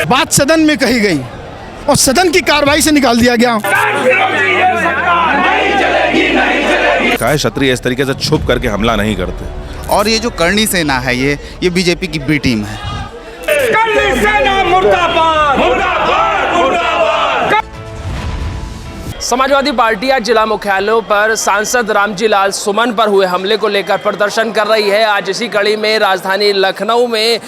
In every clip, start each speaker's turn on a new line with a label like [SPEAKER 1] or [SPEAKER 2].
[SPEAKER 1] बात सदन में कही गई और सदन की कार्रवाई से निकाल दिया गया।
[SPEAKER 2] क्षत्रिय इस तरीके से छुप करके हमला नहीं करते।
[SPEAKER 3] और ये जो करणी सेना है ये बीजेपी की बी टीम है।
[SPEAKER 4] करणी सेना मुर्दाबाद, मुर्दाबाद, मुर्दाबाद।
[SPEAKER 5] समाजवादी पार्टी आज जिला मुख्यालयों पर सांसद रामजी लाल सुमन पर हुए हमले को लेकर प्रदर्शन कर रही है। आज इसी कड़ी में राजधानी लखनऊ में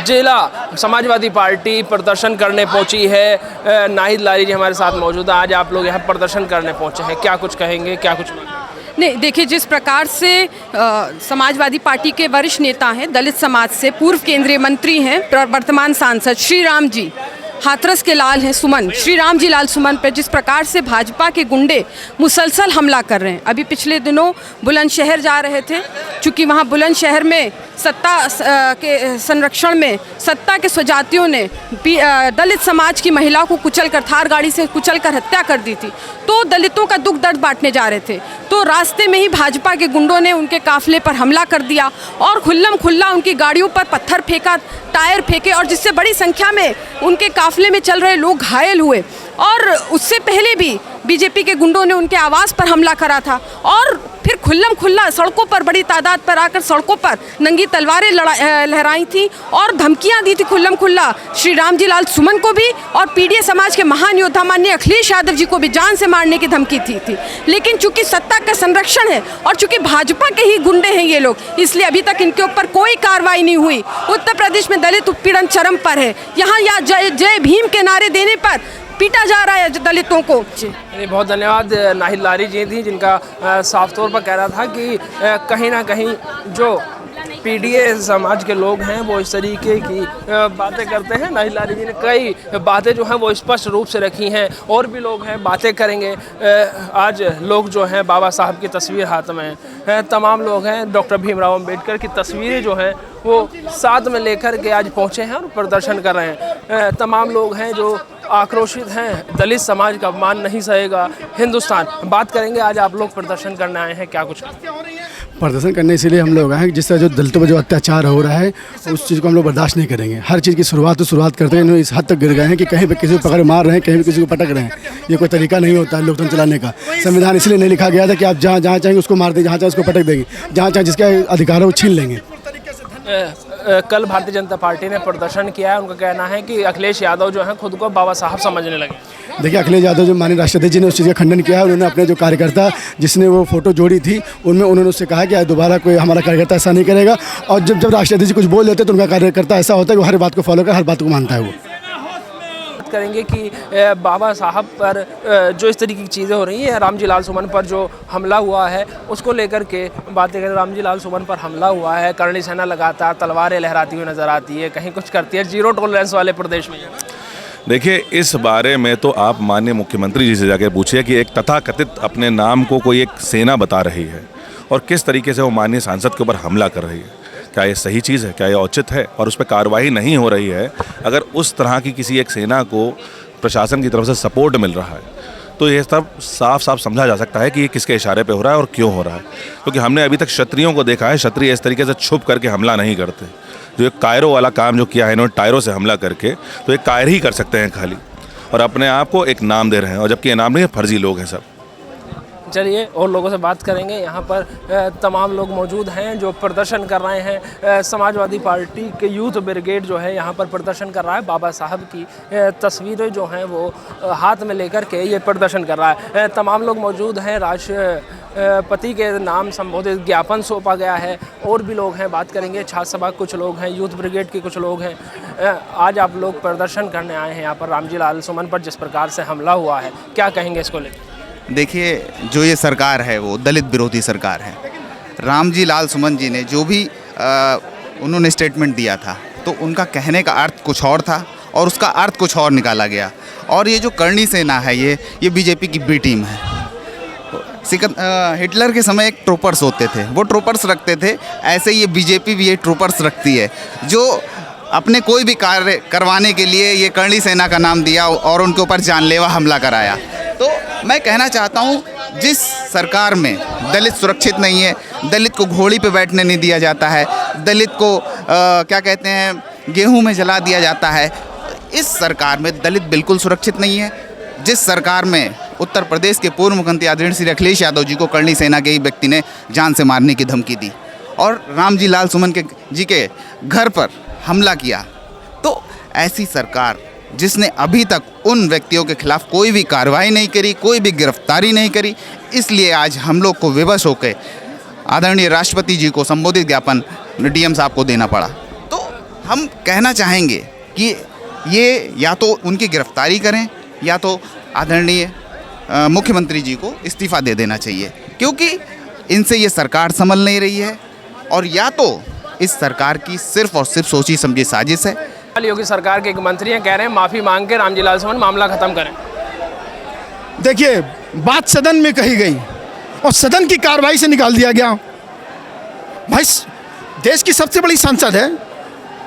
[SPEAKER 5] जिला समाजवादी पार्टी प्रदर्शन करने पहुंची है। नाहिद लारी जी हमारे साथ मौजूद हैं। आज आप लोग यहाँ प्रदर्शन करने पहुंचे हैं, क्या कुछ कहेंगे, क्या कुछ
[SPEAKER 6] नहीं? देखिए, जिस प्रकार से समाजवादी पार्टी के वरिष्ठ नेता हैं, दलित समाज से पूर्व केंद्रीय मंत्री हैं, वर्तमान सांसद श्री राम जी हाथरस के लाल हैं सुमन, श्री राम जी लाल सुमन पर जिस प्रकार से भाजपा के गुंडे मुसलसल हमला कर रहे हैं। अभी पिछले दिनों बुलंदशहर जा रहे थे, चूँकि वहाँ बुलंदशहर में सत्ता के संरक्षण में सत्ता के स्वजातियों ने दलित समाज की महिला को कुचलकर, थार गाड़ी से कुचलकर हत्या कर दी थी। तो दलितों का दुख दर्द बांटने जा रहे थे, तो रास्ते में ही भाजपा के गुंडों ने उनके काफिले पर हमला कर दिया और खुल्लम खुल्ला उनकी गाड़ियों पर पत्थर फेंका, टायर फेंके, और जिससे बड़ी संख्या में उनके काफिले में चल रहे लोग घायल हुए। और उससे पहले भी बीजेपी के गुंडों ने उनके आवास पर हमला करा था और फिर खुल्लम खुल्ला सड़कों पर बड़ी तादाद पर आकर सड़कों पर नंगी तलवारें लहराई थी और धमकियां दी थी खुल्लम खुल्ला श्री राम जी लाल सुमन को भी और पीडीए समाज के महान योद्धा माननीय अखिलेश यादव जी को भी जान से मारने की धमकी थी। लेकिन चूंकि सत्ता का संरक्षण है और चूंकि भाजपा के ही गुंडे हैं ये लोग, इसलिए अभी तक इनके ऊपर कोई कार्रवाई नहीं हुई। उत्तर प्रदेश में दलित उत्पीड़न चरम पर है। यहाँ जय भीम के नारे देने पर पीटा जा रहा है दलितों को।
[SPEAKER 5] बहुत धन्यवाद। नाहिद लारी जी थी जिनका साफ तौर पर कह रहा था कि कहीं ना कहीं जो पीडीए समाज के लोग हैं वो इस तरीके की बातें करते हैं। नाहिद लारी जी ने कई बातें जो हैं वो स्पष्ट रूप से रखी हैं। और भी लोग हैं, बातें करेंगे। आज लोग जो हैं बाबा साहब की तस्वीर हाथ में है, तमाम लोग हैं, डॉक्टर भीमराव अंबेडकर की तस्वीरें जो हैं वो साथ में लेकर के आज पहुँचे हैं और प्रदर्शन कर रहे हैं। तमाम लोग हैं जो आक्रोशित हैं, दलित समाज का अपमान नहीं सहेगा हिंदुस्तान। बात करेंगे, आज आप लोग प्रदर्शन करने आए हैं, क्या कुछ
[SPEAKER 1] प्रदर्शन करने इसलिए हम लोग आए हैं, जिस तरह जो दलितों पर जो अत्याचार हो रहा है उस चीज़ को हम लोग बर्दाश्त नहीं करेंगे। हर चीज़ की शुरुआत करते हैं, इस हद तक गिर गए हैं कि कहीं पे किसी को पकड़ मार रहे हैं, कहीं भी किसी को पटक रहे हैं। ये कोई तरीका नहीं होता है लोकतंत्र चलाने का। संविधान इसलिए नहीं लिखा गया था कि आप जहाँ चाहेंगे उसको मार देंगे, जहाँ चाहे उसको पटक देंगे, जहाँ चाहे जिसके अधिकार है वो छीन लेंगे।
[SPEAKER 5] कल भारतीय जनता पार्टी ने प्रदर्शन किया है। उनका कहना है कि अखिलेश यादव जो हैं खुद को बाबा साहब समझने लगे।
[SPEAKER 1] देखिए, अखिलेश यादव जो माननीय राष्ट्रपति जी ने उस चीज़ का खंडन किया है। उन्होंने अपने जो कार्यकर्ता जिसने वो फोटो जोड़ी थी उनमें उन्होंने उससे कहा कि दोबारा कोई हमारा कार्यकर्ता ऐसा नहीं करेगा। और जब राष्ट्रपति जी कुछ बोल देते तो उनका कार्यकर्ता ऐसा होता है कि वो हर बात को फॉलो कर हर बात को मानता है। वो
[SPEAKER 5] करेंगे कि बाबा साहब पर जो इस तरीके की चीज़ें हो रही हैं, रामजी लाल सुमन पर जो हमला हुआ है उसको लेकर के बातें करें। रामजी लाल सुमन पर हमला हुआ है, करणी सेना लगातार तलवारें लहराती हुई नजर आती है, कहीं कुछ करती है, जीरो टॉलरेंस वाले प्रदेश में।
[SPEAKER 2] देखिए, इस बारे में तो आप माननीय मुख्यमंत्री जी से जाकर पूछिए कि एक तथाकथित अपने नाम को कोई एक सेना बता रही है और किस तरीके से वो माननीय सांसद के ऊपर हमला कर रही है। क्या ये सही चीज़ है? क्या ये औचित है? और उस पर कार्रवाई नहीं हो रही है। अगर उस तरह की किसी एक सेना को प्रशासन की तरफ से सपोर्ट मिल रहा है तो ये सब साफ साफ समझा जा सकता है कि ये किसके इशारे पे हो रहा है और क्यों हो रहा है। क्योंकि हमने अभी तक क्षत्रियों को देखा है, क्षत्रिय इस तरीके से छुप करके हमला नहीं करते। जो एक कायरो वाला काम जो किया है इन्होंने टायरों से हमला करके, तो एक कायर ही कर सकते हैं खाली, और अपने आप को एक नाम दे रहे हैं, और जबकि ये नाम नहीं है, फर्जी लोग हैं सब।
[SPEAKER 5] चलिए और लोगों से बात करेंगे। यहाँ पर तमाम लोग मौजूद हैं जो प्रदर्शन कर रहे हैं। समाजवादी पार्टी के यूथ ब्रिगेड जो है यहाँ पर प्रदर्शन कर रहा है। बाबा साहब की तस्वीरें जो हैं वो हाथ में लेकर के ये प्रदर्शन कर रहा है। तमाम लोग मौजूद हैं। राष्ट्रपति के नाम संबोधित ज्ञापन सौंपा गया है। और भी लोग हैं, बात करेंगे। छात्र सभा कुछ लोग हैं, यूथ ब्रिगेड के कुछ लोग हैं। आज आप लोग प्रदर्शन करने आए हैं यहाँ पर रामजी लाल सुमन पर जिस प्रकार से हमला हुआ है, क्या कहेंगे इसको लेकर?
[SPEAKER 3] देखिए, जो ये सरकार है वो दलित विरोधी सरकार है। रामजी लाल सुमन जी ने जो भी उन्होंने स्टेटमेंट दिया था तो उनका कहने का अर्थ कुछ और था और उसका अर्थ कुछ और निकाला गया। और ये जो करणी सेना है ये बीजेपी की बी टीम है। हिटलर के समय एक ट्रूपर्स होते थे, वो ट्रूपर्स रखते थे, ऐसे ये बीजेपी भी ये ट्रूपर्स रखती है जो अपने कोई भी कार्य करवाने के लिए ये करणी सेना का नाम दिया और उनके ऊपर जानलेवा हमला कराया। तो मैं कहना चाहता हूँ, जिस सरकार में दलित सुरक्षित नहीं है, दलित को घोड़ी पे बैठने नहीं दिया जाता है, दलित को क्या कहते हैं गेहूं में जला दिया जाता है, इस सरकार में दलित बिल्कुल सुरक्षित नहीं है। जिस सरकार में उत्तर प्रदेश के पूर्व मुख्यमंत्री आदरणीय श्री अखिलेश यादव जी को करणी सेना के ही व्यक्ति ने जान से मारने की धमकी दी और रामजी लाल सुमन जी के घर पर हमला किया, तो ऐसी सरकार जिसने अभी तक उन व्यक्तियों के खिलाफ कोई भी कार्रवाई नहीं करी, कोई भी गिरफ्तारी नहीं करी, इसलिए आज हम लोग को विवश होकर आदरणीय राष्ट्रपति जी को संबोधित ज्ञापन डीएम साहब को देना पड़ा। तो हम कहना चाहेंगे कि ये या तो उनकी गिरफ्तारी करें या तो आदरणीय मुख्यमंत्री जी को इस्तीफा दे देना चाहिए, क्योंकि इनसे ये सरकार संभल नहीं रही है और या तो इस सरकार की सिर्फ और सिर्फ सोची समझी साजिश है।
[SPEAKER 5] योगी सरकार के एक मंत्री हैं, कह रहे हैं माफ़ी मांग के रामजी लाल सुमन मामला ख़त्म करें।
[SPEAKER 1] देखिए, बात सदन में कही गई और सदन की कार्रवाई से निकाल दिया गया। भाई देश की सबसे बड़ी सांसद है,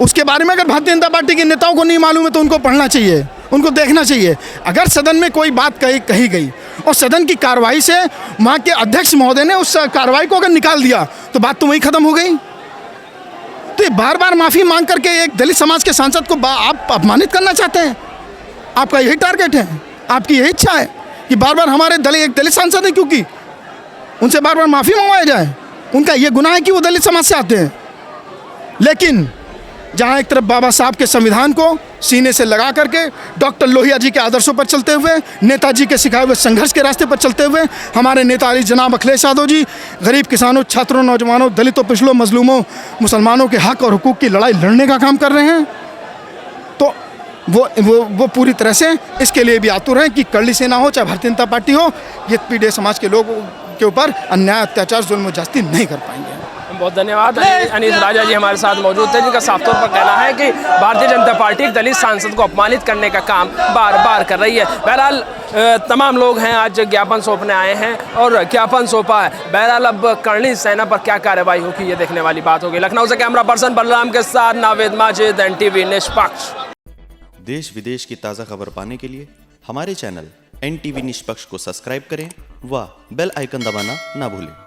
[SPEAKER 1] उसके बारे में अगर भारतीय जनता पार्टी के नेताओं को नहीं मालूम है तो उनको पढ़ना चाहिए, उनको देखना चाहिए। अगर सदन में कोई बात कही गई और सदन की कार्रवाई से वहाँ के अध्यक्ष महोदय ने उस कार्रवाई को अगर निकाल दिया तो बात तो वहीं ख़त्म हो गई। तो ये बार बार माफ़ी मांग करके एक दलित समाज के सांसद को आप अपमानित करना चाहते हैं? आपका यही टारगेट है, आपकी यही इच्छा है कि बार बार हमारे एक दलित सांसद है क्योंकि उनसे बार बार माफ़ी मंगवाया जाए? उनका ये गुनाह है कि वो दलित समाज से आते हैं। लेकिन जहाँ एक तरफ बाबा साहब के संविधान को सीने से लगा करके डॉक्टर लोहिया जी के आदर्शों पर चलते हुए, नेताजी के सिखाए हुए संघर्ष के रास्ते पर चलते हुए हमारे नेता जनाब अखिलेश यादव जी गरीब किसानों, छात्रों, नौजवानों, दलितों, पिछड़ों, मजलूमों, मुसलमानों के हक और हुकूक की लड़ाई लड़ने का काम कर रहे हैं, तो वो पूरी तरह से इसके लिए भी आतुर हैं कि करणी सेना हो चाहे भारतीय जनता पार्टी हो, ये पीड़ित समाज के लोगों के ऊपर अन्याय, अत्याचार, जुल्म, ज्यादती नहीं कर पाएंगे।
[SPEAKER 5] बहुत धन्यवाद। अनीस राजा जी हमारे साथ मौजूद थे, जिनका साफ तौर पर कहना है कि भारतीय जनता पार्टी एक दलित सांसद को अपमानित करने का काम बार बार कर रही है। बहरहाल तमाम लोग हैं आज ज्ञापन सौंपने आए हैं और ज्ञापन सौंपा है। बहरहाल अब करणी सेना पर क्या कार्रवाई होगी ये देखने वाली बात होगी। लखनऊ से कैमरा पर्सन बलराम के साथ नावेद माजिद, NTV निष्पक्ष।
[SPEAKER 7] देश विदेश की ताज़ा खबर पाने के लिए हमारे चैनल NTV निष्पक्ष को सब्सक्राइब करें व बेल आइकन दबाना ना भूलें।